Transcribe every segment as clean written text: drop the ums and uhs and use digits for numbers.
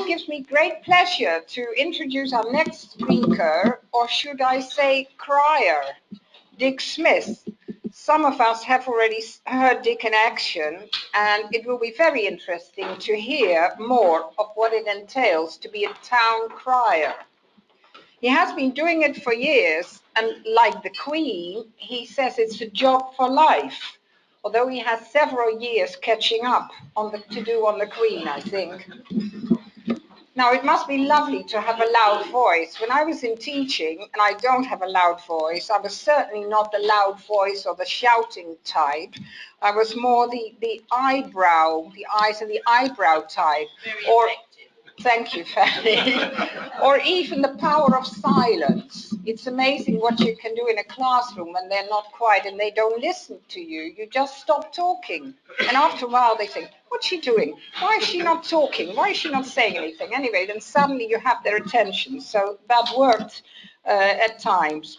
gives me great pleasure to introduce our next speaker, or should I say crier, Dick Smith. Some of us have already heard Dick in action, and it will be very interesting to hear more of what it entails to be a town crier. He has been doing it for years, and like the Queen, he says it's a job for life, although he has several years catching up to do on the Queen, I think. Now, it must be lovely to have a loud voice. When I was in teaching, and I don't have a loud voice, I was certainly not the loud voice or the shouting type. I was more the eyebrow, the eyes and the eyebrow type. Or, thank you, Fanny. Or even the power of silence. It's amazing what you can do in a classroom when they're not quiet and they don't listen to you. You just stop talking. And after a while they think, what's she doing? Why is she not talking? Why is she not saying anything? Anyway, then suddenly you have their attention. So that worked at times.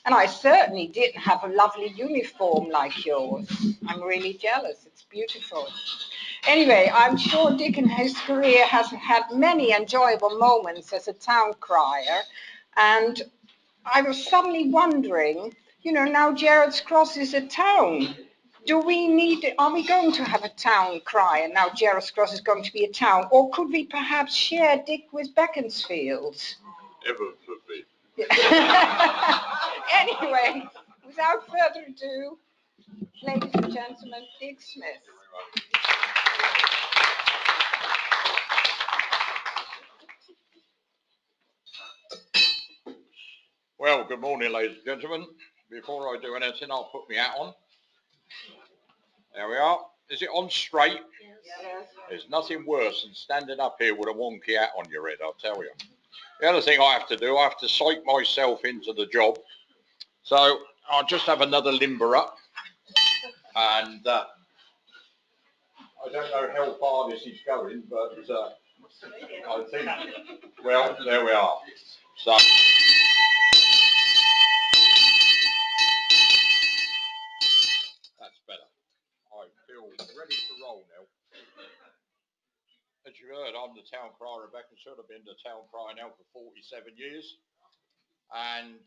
And I certainly didn't have a lovely uniform like yours. I'm really jealous. It's beautiful. Anyway, I'm sure Dick in his career has had many enjoyable moments as a town crier. And I was suddenly wondering, now Gerrards Cross is a town. Are we going to have a town crier now Gerrards Cross is going to be a town? Or could we perhaps share Dick with Beaconsfield? Heaven forbid. Anyway, without further ado, ladies and gentlemen, Dick Smith. Well, good morning, ladies and gentlemen. Before I do anything, I'll put my hat on. There we are. Is it on straight? Yes. There's nothing worse than standing up here with a wonky hat on your head, I'll tell you. The other thing I have to do, I have to psych myself into the job. So I'll just have another limber up. And I don't know how far this is going, but I think, well, there we are. So. That's better. I feel ready to roll now. As you heard, I'm the town crier of Beaconsfield. I've been the town crier now for 47 years. And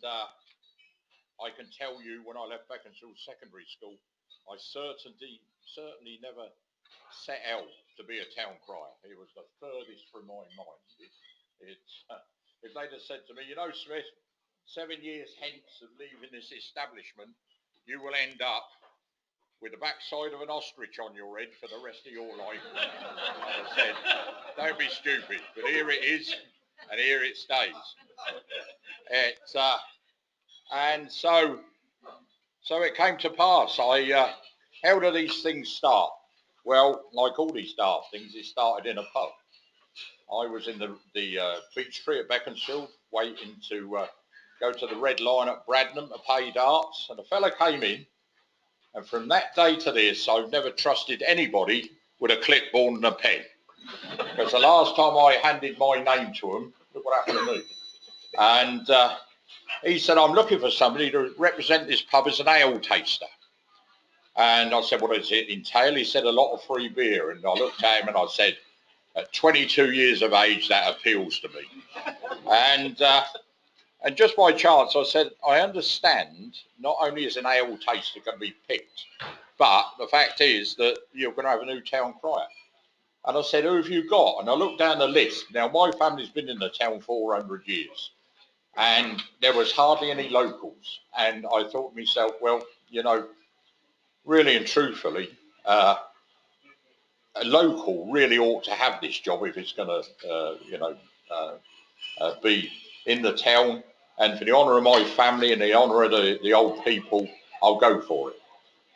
I can tell you, when I left Beaconsfield Secondary School, I certainly never set out to be a town crier. It was the furthest from my mind. If they'd have said to me, Smith, 7 years hence of leaving this establishment, you will end up with the backside of an ostrich on your head for the rest of your life. I said, don't be stupid, but here it is, and here it stays. And so it came to pass. How do these things start? Well, like all these daft things, it started in a pub. I was in the beech tree at Beaconsfield, waiting to go to the Red Line at Bradnam to pay darts, and a fella came in. And from that day to this, I've never trusted anybody with a clipboard and a pen. Because the last time I handed my name to him, look what happened to me. And he said, I'm looking for somebody to represent this pub as an ale taster. And I said, what does it entail? He said, a lot of free beer. And I looked at him and I said, at 22 years of age, that appeals to me. And just by chance, I said, I understand not only is an ale taster going to be picked, but the fact is that you're going to have a new town crier. And I said, who have you got? And I looked down the list. Now, my family's been in the town 400 years, and there was hardly any locals. And I thought to myself, well, really and truthfully, a local really ought to have this job if it's going to, be in the town. And for the honour of my family and the honour of the old people, I'll go for it.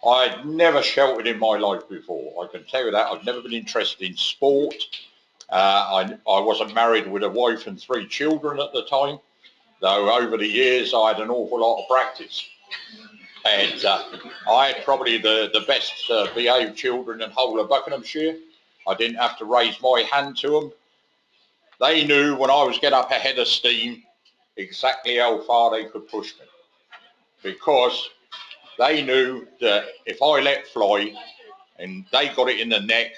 I had never sheltered in my life before. I can tell you that. I've never been interested in sport. I wasn't married with a wife and 3 children at the time, though over the years I had an awful lot of practice. And I had probably the best behaved children in the whole of Buckinghamshire. I didn't have to raise my hand to them. They knew when I was getting up ahead of steam exactly how far they could push me, because they knew that if I let fly and they got it in the neck,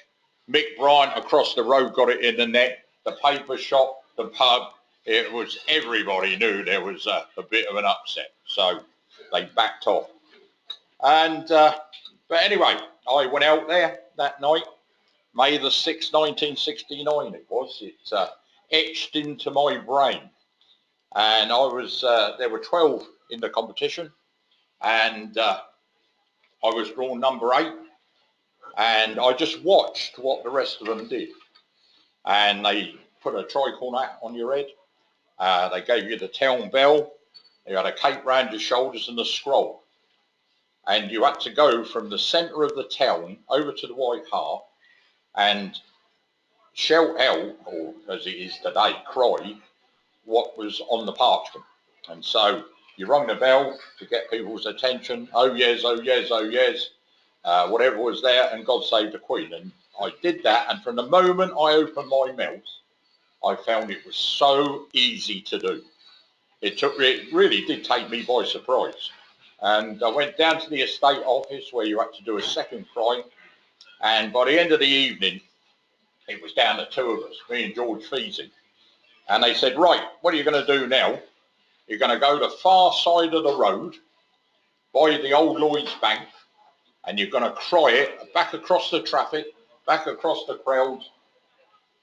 Mick Bryant across the road got it in the neck, the paper shop, the pub. It was, everybody knew there was a bit of an upset, so they backed off. And but anyway, I went out there that night, May the 6th, 1969 it was. It etched into my brain. And I was, there were 12 in the competition, and I was drawn number 8, and I just watched what the rest of them did. And they put a tricorn hat on your head, they gave you the town bell, you had a cape round your shoulders and a scroll. And you had to go from the centre of the town over to the White Hart and shout out, or as it is today, cry, what was on the parchment. And so you rung the bell to get people's attention. Oh yes, oh yes, oh yes, whatever was there, and God save the Queen. And I did that, and from the moment I opened my mouth, I found it was so easy to do. It really did take me by surprise. And I went down to the estate office where you had to do a second cry. And by the end of the evening, it was down to 2 of us, me and George Feasy. And they said, right, what are you going to do now? You're going to go the far side of the road by the old Lloyd's Bank, and you're going to cry it back across the traffic, back across the crowds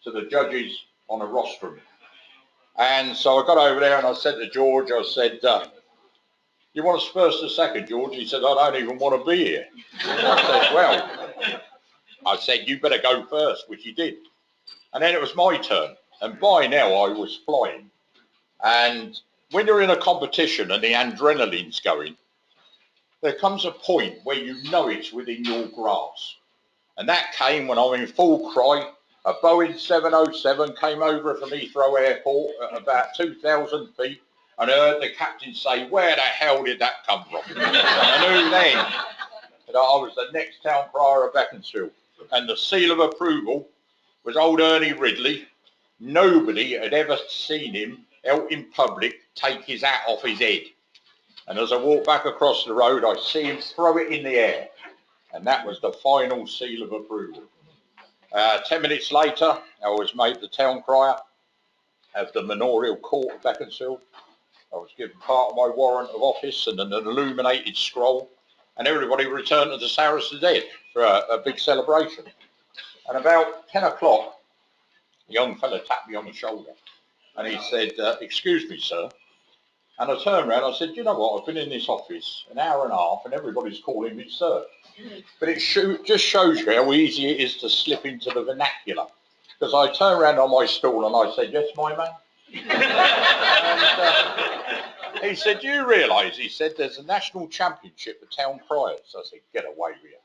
to the judges on a rostrum. And so I got over there and I said to George, I said, you want us first or second, George? He said, I don't even want to be here. I said, well, I said, you better go first, which he did. And then it was my turn. And by now I was flying. And when you're in a competition and the adrenaline's going, there comes a point where you know it's within your grasp. And that came when I'm in full cry. A Boeing 707 came over from Heathrow Airport at about 2,000 feet, and I heard the captain say, where the hell did that come from? And I knew then that I was the next town crier of Beaconsfield. And the seal of approval was old Ernie Ridley. Nobody had ever seen him out in public take his hat off his head. And as I walked back across the road, I see him throw it in the air. And that was the final seal of approval. 10 minutes later, I was made the town crier of the manorial court of Beaconsfield. I was given part of my warrant of office and an illuminated scroll, and everybody returned to the Saracen's Head for a big celebration. And about 10 o'clock, a young fellow tapped me on the shoulder, and he said, excuse me, sir. And I turned around and I said, you know what, I've been in this office an hour and a half and everybody's calling me sir. But it just shows you how easy it is to slip into the vernacular. Because I turned around on my stool and I said, yes, my man. And he said, do you realise, he said, there's a national championship for town criers. I said, get away with you.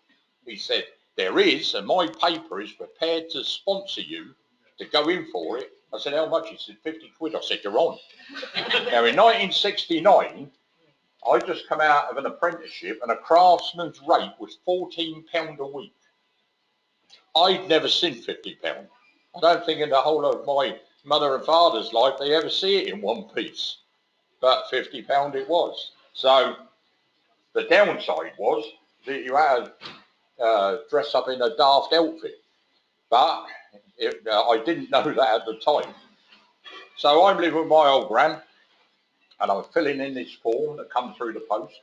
He said, there is, and my paper is prepared to sponsor you to go in for it. I said, how much? He said, 50 quid. I said, you're on. Now, in 1969, I just come out of an apprenticeship and a craftsman's rate was £14 a week. I'd never seen £50. I don't think in the whole of my mother and father's life they ever see it in one piece. But £50 it was. So the downside was that you had to dress up in a daft outfit. But I didn't know that at the time. So I'm living with my old gran, and I'm filling in this form that comes through the post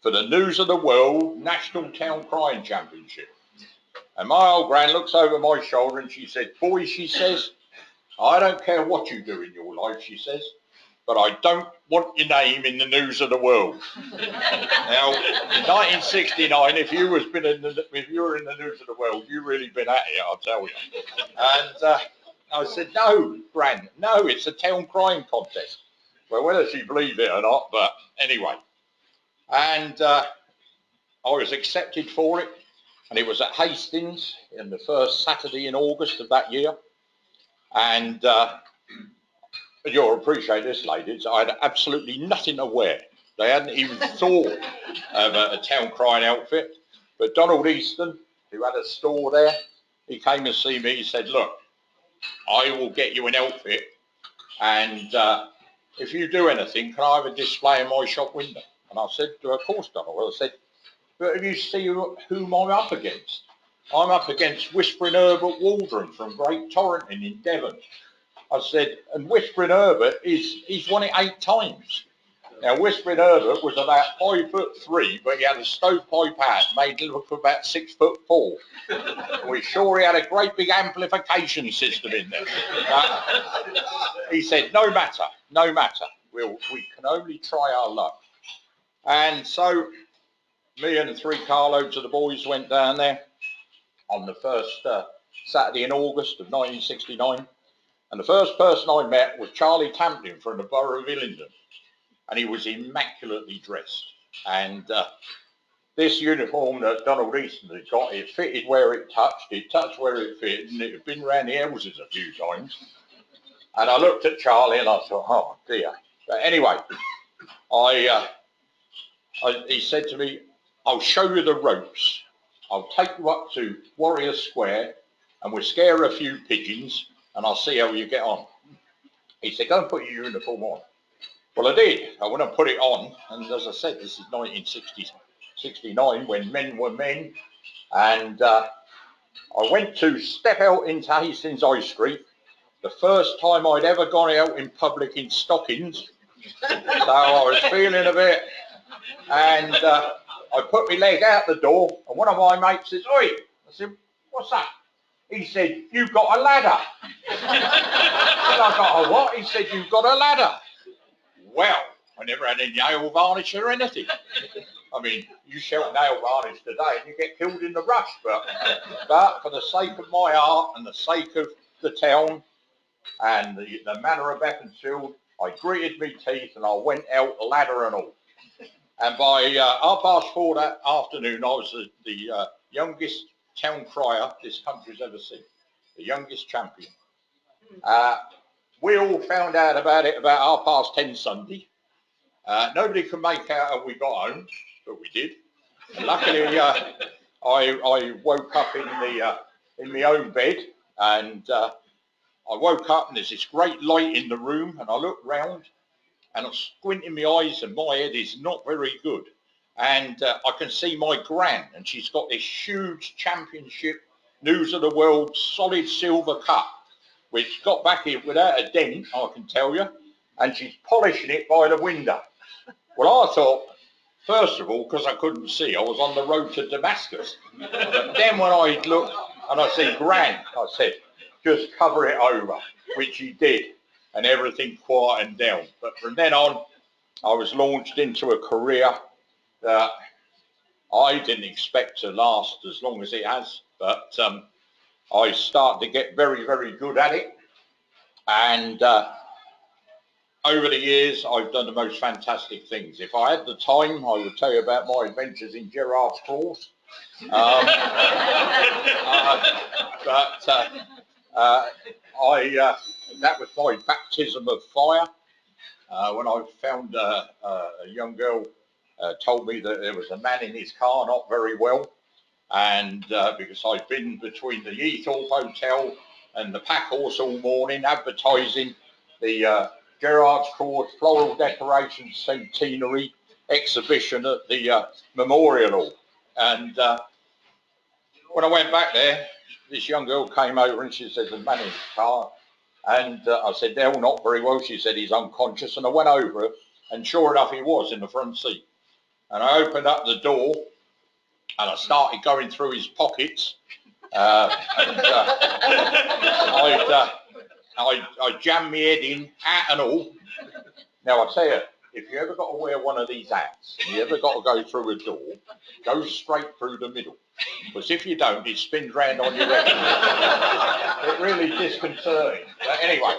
for the News of the World National Town Crying Championship. And my old gran looks over my shoulder and she said, boy, she says, I don't care what you do in your life, she says, but I don't want your name in the News of the World. Now, in 1969, if you were in the News of the World, you really been at it, I'll tell you. And I said, no, gran, no, it's a town crying contest. Well, whether she believed it or not, but anyway. And I was accepted for it, and it was at Hastings in the first Saturday in August of that year. And you'll appreciate this, ladies, I had absolutely nothing to wear. They hadn't even thought of a town crying outfit. But Donald Easton, who had a store there, he came to see me. He said, look, I will get you an outfit, and if you do anything, can I have a display in my shop window? And I said, of course, Donald. I said, but if you see whom I'm up against, I'm up against Whispering Herbert Waldron from Great Torrington in Devon. I said, and Whispering Herbert he's won it 8 times. Now, Whispering Herbert was about 5'3", but he had a stovepipe hat, made him look about 6'4". We're sure he had a great big amplification system in there. He said, no matter, we can only try our luck. And so me and 3 carloads of the boys went down there on the first Saturday in August of 1969. And the first person I met was Charlie Tamplin from the borough of Illingdon. And he was immaculately dressed. And this uniform that Donald Easton had got, it fitted where it touched where it fitted, and it had been round the houses a few times. And I looked at Charlie and I thought, oh dear. But anyway, he said to me, I'll show you the ropes. I'll take you up to Warrior Square and we'll scare a few pigeons and I'll see how you get on. He said, go and put your uniform on. Well, I did. I went and put it on, and as I said, this is 1969 when men were men, and I went to step out into Hastings High Street, the first time I'd ever gone out in public in stockings, so I was feeling a bit, and I put my leg out the door, and one of my mates says, oi, I said, what's that? He said, you've got a ladder. I said, I got a what? He said, you've got a ladder. Well, I never had any nail varnish or anything. I mean, you shout nail varnish today and you get killed in the rush, but for the sake of my art and the sake of the town and the manor of Beaconsfield, I gritted my teeth and I went out, ladder and all. And by 4:30 that afternoon, I was the youngest town crier this country's ever seen, the youngest champion. We all found out about it about 10:30 Sunday. Nobody could make out how we got home, but we did. And luckily, I woke up in my own bed, and I woke up and there's this great light in the room, and I looked round, and I'm squinting my eyes, and my head is not very good. And I can see my gran, and she's got this huge championship News of the World solid silver cup, which got back here without a dent, I can tell you, and she's polishing it by the window. Well, I thought, first of all, because I couldn't see, I was on the road to Damascus. But then when I looked and I said, Gran, I said, just cover it over, which he did, and everything quietened down. But from then on, I was launched into a career that I didn't expect to last as long as it has, but I started to get very, very good at it. And over the years, I've done the most fantastic things. If I had the time, I would tell you about my adventures in Gerrard's Claws. That was my baptism of fire. When I found a young girl told me that there was a man in his car not very well, and because I'd been between the Eathorpe Hotel and the Pack Horse all morning advertising the Gerrard's Court Floral Decoration Centenary exhibition at the Memorial Hall. And when I went back there, this young girl came over and she said, the man in his car. And I said, they're not very well. She said, he's unconscious. And I went over and sure enough, he was in the front seat. And I opened up the door and I started going through his pockets. I jammed my head in, hat and all. Now, I tell you, if you ever got to wear one of these hats, and you ever got to go through a door, go straight through the middle. Because if you don't, it spins round on your head. It really disconcerting. But anyway,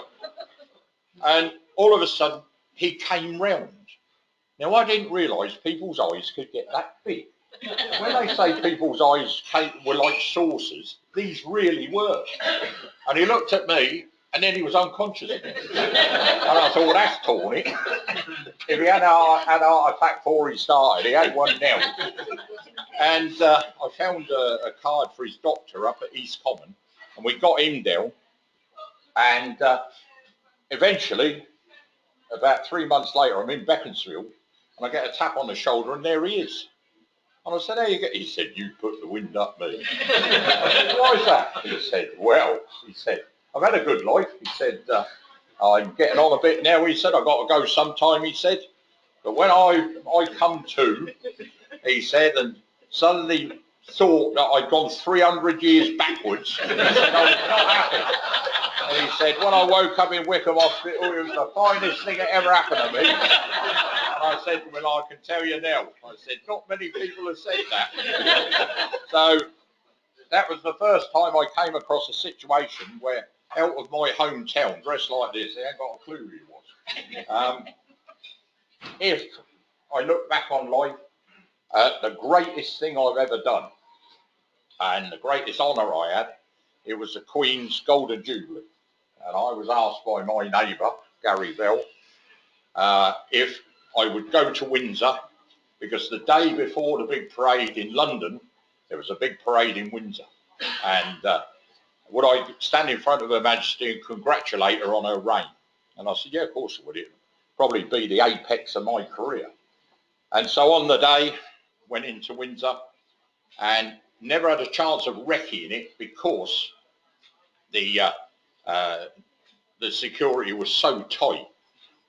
and all of a sudden, he came round. Now, I didn't realise people's eyes could get that big. When they say people's eyes were like saucers, these really were. And he looked at me, and then he was unconscious again. And I thought, well, that's torn it. If he had a heart attack before he started, he had one now. And I found a card for his doctor up at East Common, and we got him down. And eventually, about 3 months later, I'm in Beaconsfield, and I get a tap on the shoulder, and there he is. And I said, how you get? He said, you put the wind up me. I said, why is that? He said, well, he said, I've had a good life. He said, I'm getting on a bit now, he said. I've got to go sometime, he said. But when I come to, he said, and suddenly thought that I'd gone 300 years backwards, he said I was not happy. And he said, when I woke up in Wickham Hospital, it was the finest thing that ever happened to me. And I said, well, I can tell you now. I said, not many people have said that. So that was the first time I came across a situation where out of my hometown, dressed like this, they ain't got a clue who he was. If I look back on life, the greatest thing I've ever done and the greatest honour I had, it was the Queen's Golden Jubilee. And I was asked by my neighbour, Gary Bell, if I would go to Windsor, because the day before the big parade in London, there was a big parade in Windsor. And would I stand in front of Her Majesty and congratulate her on her reign? And I said, yeah, of course I would. It would probably be the apex of my career. And so on the day, went into Windsor and never had a chance of wrecking it because the security was so tight.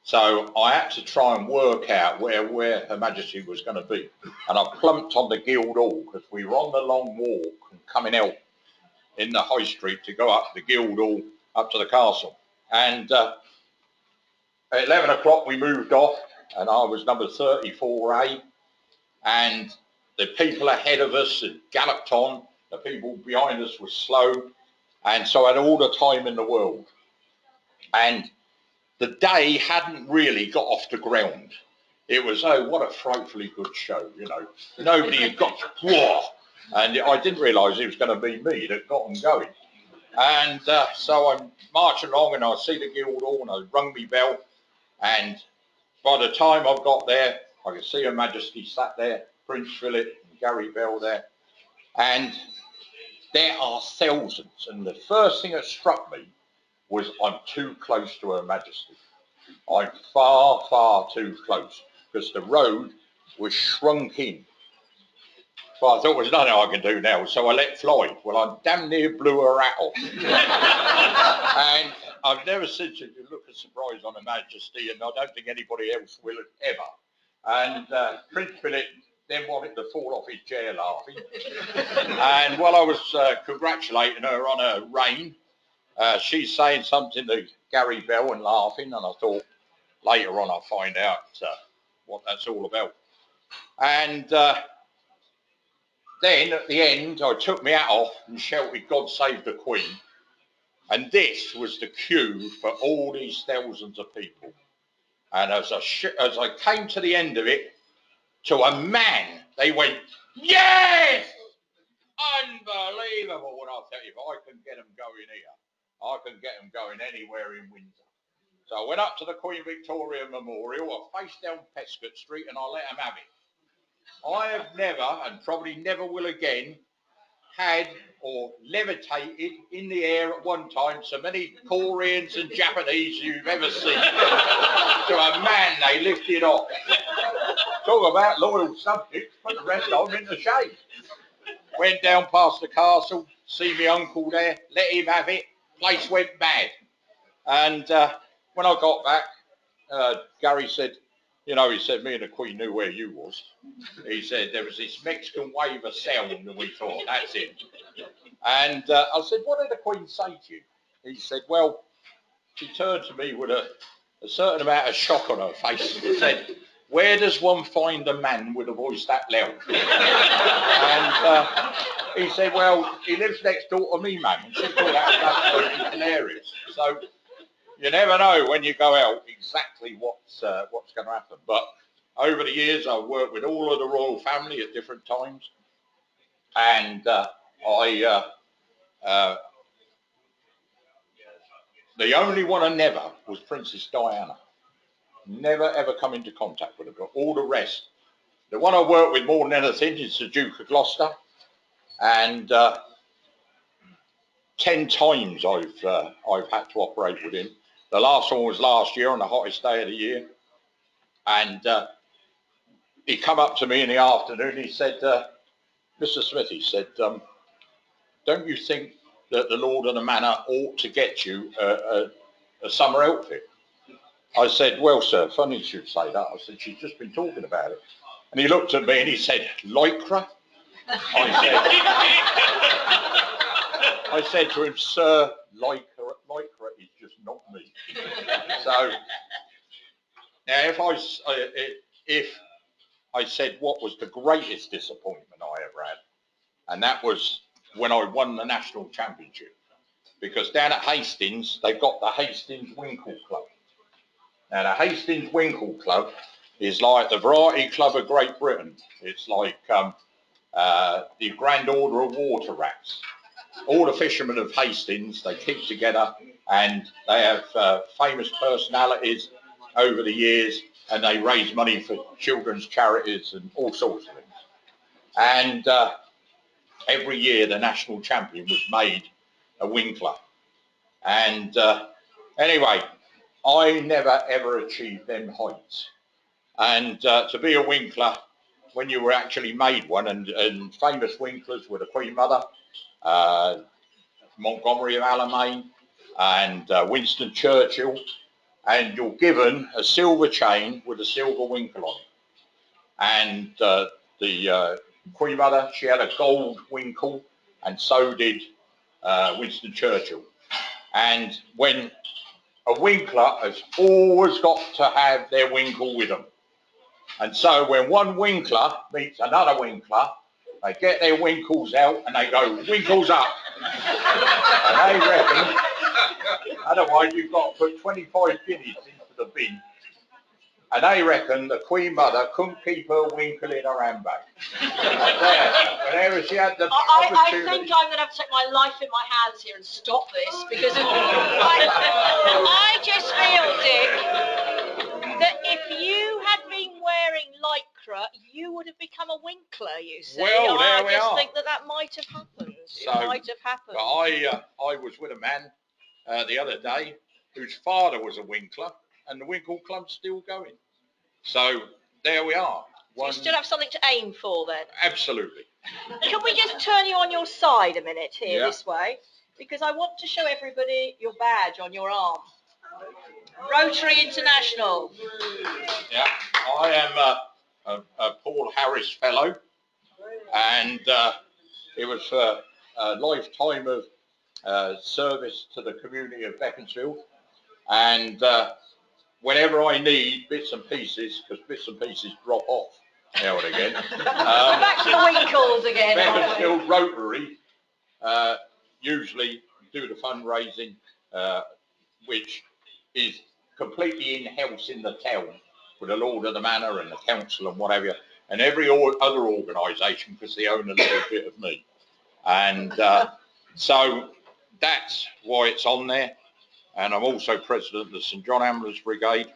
So I had to try and work out where Her Majesty was going to be. And I plumped on the Guildhall because we were on the long walk and coming out in the High Street to go up the Guildhall up to the castle. And at 11 o'clock we moved off and I was number 34A. And the people ahead of us had galloped on. The people behind us were slow. And so I had all the time in the world. And the day hadn't really got off the ground. It was, oh, what a frightfully good show, you know. Nobody had got, whoa. And I didn't realise it was going to be me that got them going. And so I'm marching along and I see the Guildhall and I rung me bell. And by the time I got there, I could see Her Majesty sat there, Prince Philip and Gary Bell there. And there are thousands. And the first thing that struck me was I'm too close to Her Majesty. I'm far, far too close because the road was shrunk in. But I thought there's nothing I can do now, so I let fly. Well, I damn near blew her hat off. And I've never seen such a look of surprise on Her Majesty, and I don't think anybody else will ever. And Prince Philip then wanted to fall off his chair laughing. And while I was congratulating her on her reign, she's saying something to Gary Bell and laughing, and I thought, later on I'll find out what that's all about. And then at the end I took my hat off and shouted, God save the Queen. And this was the cue for all these thousands of people. And as I came to the end of it, to a man, they went, yes! Unbelievable. And I'll tell you, if I can get them going here, I can get them going anywhere in Windsor. So I went up to the Queen Victoria Memorial, I faced down Pescott Street and I let them have it. I have never, and probably never will again, had or levitated in the air at one time so many Koreans and Japanese you've ever seen. To a man they lifted off. Talk about loyal subjects, put the rest of them in the shade. Went down past the castle, see my uncle there, let him have it, place went mad. And when I got back, Gary said, you know, he said, me and the Queen knew where you was. He said, there was this Mexican wave of sound and we thought, that's it. And I said, what did the Queen say to you? He said, well, she turned to me with a certain amount of shock on her face and said, where does one find a man with a voice that loud? And he said, well, he lives next door to me, man. And she thought that was absolutely hilarious. So you never know when you go out exactly what's going to happen. But over the years, I've worked with all of the royal family at different times. And the only one I never was Princess Diana. Never ever come into contact with her, but all the rest. The one I work with more than anything is the Duke of Gloucester, and 10 times I've had to operate with him. The last one was last year on the hottest day of the year, and he come up to me in the afternoon. He said, "Mr. Smith," he said, "don't you think that the Lord of the Manor ought to get you a summer outfit. I said, well, sir, funny you should say that. I said, she's just been talking about it. And he looked at me and he said, lycra? I said to him, sir, lycra is just not me. So now if I said what was the greatest disappointment I ever had, and that was when I won the national championship. Because down at Hastings, they've got the Hastings Winkle Club. Now, the Hastings Winkle Club is like the Variety Club of Great Britain. It's like the Grand Order of Water Rats. All the fishermen of Hastings, they keep together and they have famous personalities over the years, and they raise money for children's charities and all sorts of things. And every year the national champion was made a winkler. And anyway, I never ever achieved them heights. And to be a winkler, when you were actually made one, and famous winklers were the Queen Mother, Montgomery of Alamein, and Winston Churchill, and you're given a silver chain with a silver winkle on it. And the Queen Mother, she had a gold winkle, and so did Winston Churchill. And when a winkler has always got to have their winkle with them. And so when one winkler meets another winkler, they get their winkles out and they go, winkles up. And they reckon, otherwise you've got to put 25 guineas into the bin. And they reckon the Queen Mother couldn't keep her winkle in her handbag. Whenever she had the opportunity. I think I'm going to have to take my life in my hands here and stop this, because I just feel, Dick, that if you had been wearing lycra, you would have become a winkler, you see. Well, there we are. I just think that might have happened. So, it might have happened. But I was with a man the other day whose father was a winkler, and the Winkle Club's still going. So there we are. So you still have something to aim for then? Absolutely. Can we just turn you on your side a minute here, Yeah. this way? Because I want to show everybody your badge on your arm. Rotary International. Yeah, I am a Paul Harris Fellow, and it was a lifetime of service to the community of Beaconsfield, and whenever I need bits and pieces, because bits and pieces drop off now and again. Back to the winkles again. Beaconsfield Rotary usually do the fundraising, which is completely in-house in the town with the Lord of the Manor and the council and whatever, and every other organisation, because they own a little bit of me. And so that's why it's on there. And I'm also president of the St John Ambulance Brigade,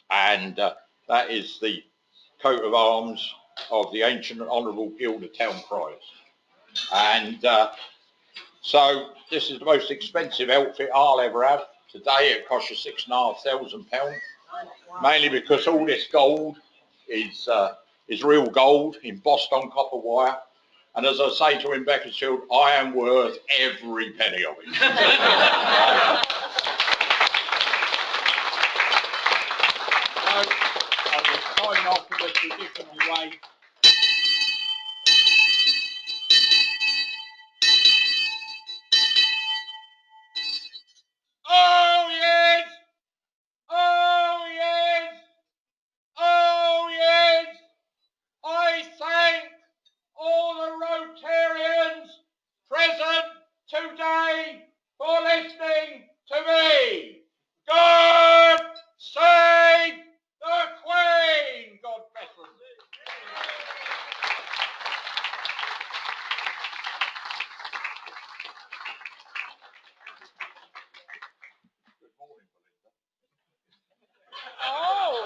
and that is the coat of arms of the Ancient and Honourable Guild of Town Criers. And so this is the most expensive outfit I'll ever have. Today it costs you £6,500, mainly because all this gold is real gold embossed on copper wire. And as I say to him, Beaconsfield, I am worth every penny of it. So I will sign off in a traditional way.